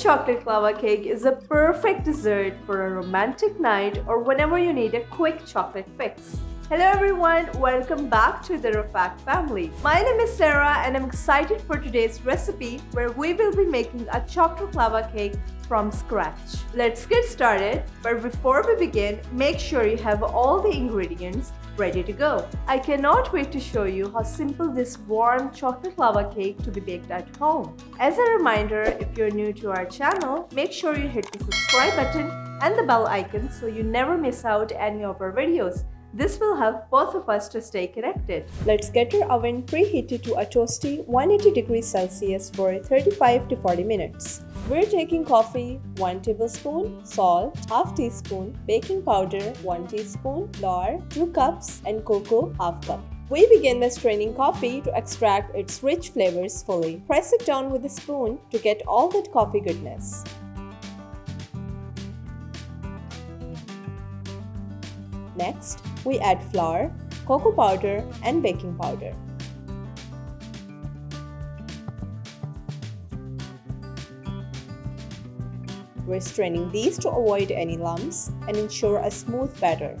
chocolate lava cake is a perfect dessert for a romantic night or whenever you need a quick chocolate fix. Hello everyone, welcome back to the Rafaq family. My name is Sarah and I'm excited for today's recipe where we will be making a chocolate lava cake from scratch. Let's get started, but before we begin, make sure you have all the ingredients ready to go. I cannot wait to show you how simple this warm chocolate lava cake to be baked at home. As a reminder, if you're new to our channel, make sure you hit the subscribe button and the bell icon so you never miss out any of our videos. This will help both of us to stay connected. Let's get your oven preheated to a toasty 180 degrees Celsius for 35 to 40 minutes. We're taking coffee 1 tablespoon, salt half teaspoon, baking powder 1 teaspoon, flour 2 cups and cocoa half cup. We begin by straining coffee to extract its rich flavors fully. Press it down with a spoon to get all that coffee goodness. Next, we add flour, cocoa powder and baking powder. We're straining these to avoid any lumps and ensure a smooth batter.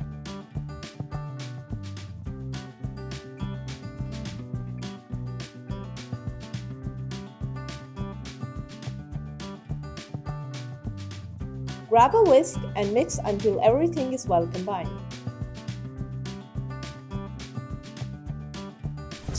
Grab a whisk and mix until everything is well combined.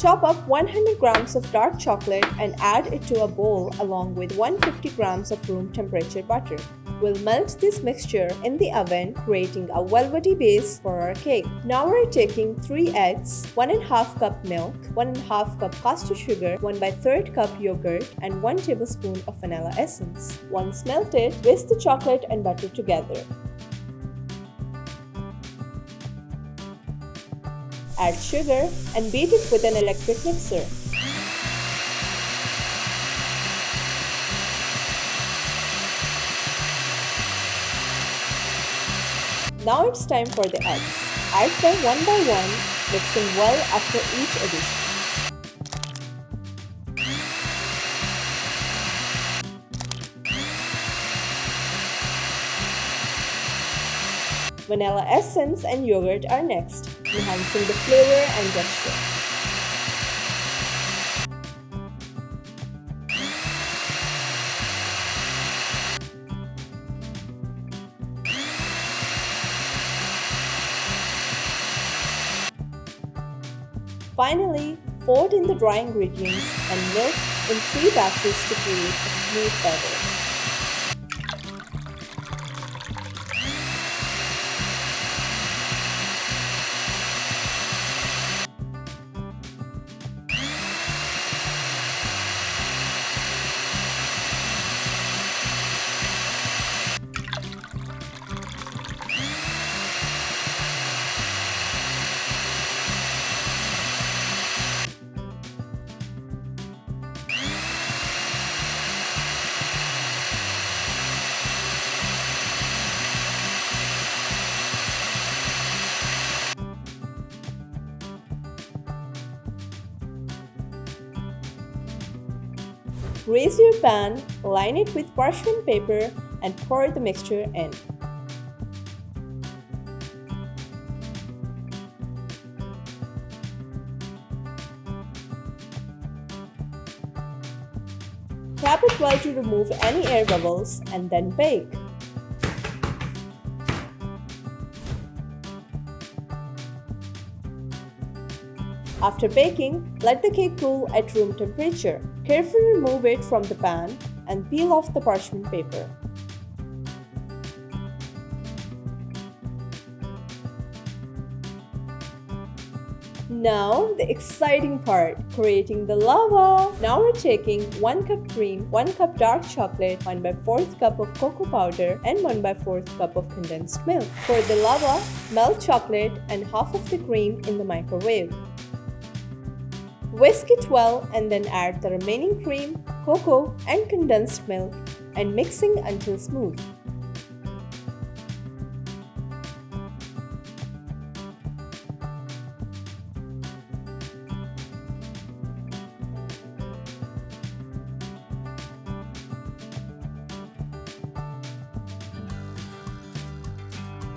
Chop up 100 grams of dark chocolate and add it to a bowl along with 150 grams of room temperature butter. We'll melt this mixture in the oven, creating a velvety base for our cake. Now we're taking 3 eggs, 1½ cup milk, 1½ cup caster sugar, 1/3 cup yogurt, and 1 tablespoon of vanilla essence. Once melted, whisk the chocolate and butter together. Add sugar and beat it with an electric mixer. Now it's time for the eggs. Add them one by one, mixing well after each addition. Vanilla essence and yogurt are next, enhancing the flavor and texture. Finally, fold in the dry ingredients and milk in 3 batches to create a smooth batter. Grease your pan, line it with parchment paper, and pour the mixture in. Tap it well to remove any air bubbles and then bake. After baking, let the cake cool at room temperature. Carefully remove it from the pan and peel off the parchment paper. Now, the exciting part, creating the lava. Now we're taking 1 cup cream, 1 cup dark chocolate, 1/4 cup of cocoa powder, and 1/4 cup of condensed milk. For the lava, melt chocolate and half of the cream in the microwave. Whisk it well and then add the remaining cream, cocoa, and condensed milk and mixing until smooth.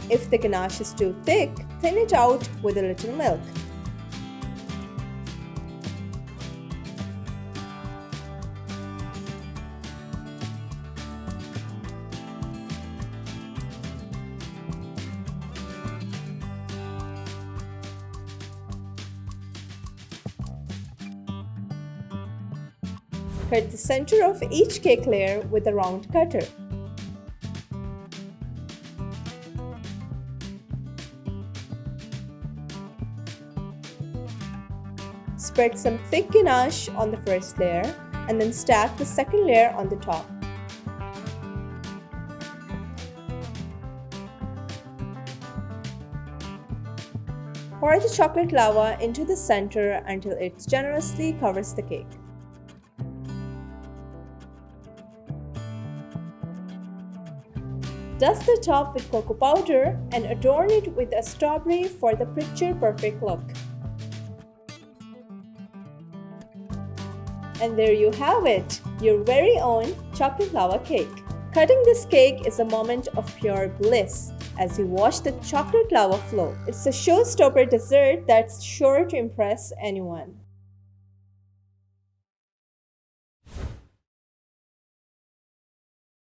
If the ganache is too thick, thin it out with a little milk. Cut the center of each cake layer with a round cutter. Spread some thick ganache on the first layer and then stack the second layer on the top. Pour the chocolate lava into the center until it generously covers the cake. Dust the top with cocoa powder and adorn it with a strawberry for the picture-perfect look. And there you have it, your very own chocolate lava cake. Cutting this cake is a moment of pure bliss as you watch the chocolate lava flow. It's a showstopper dessert that's sure to impress anyone.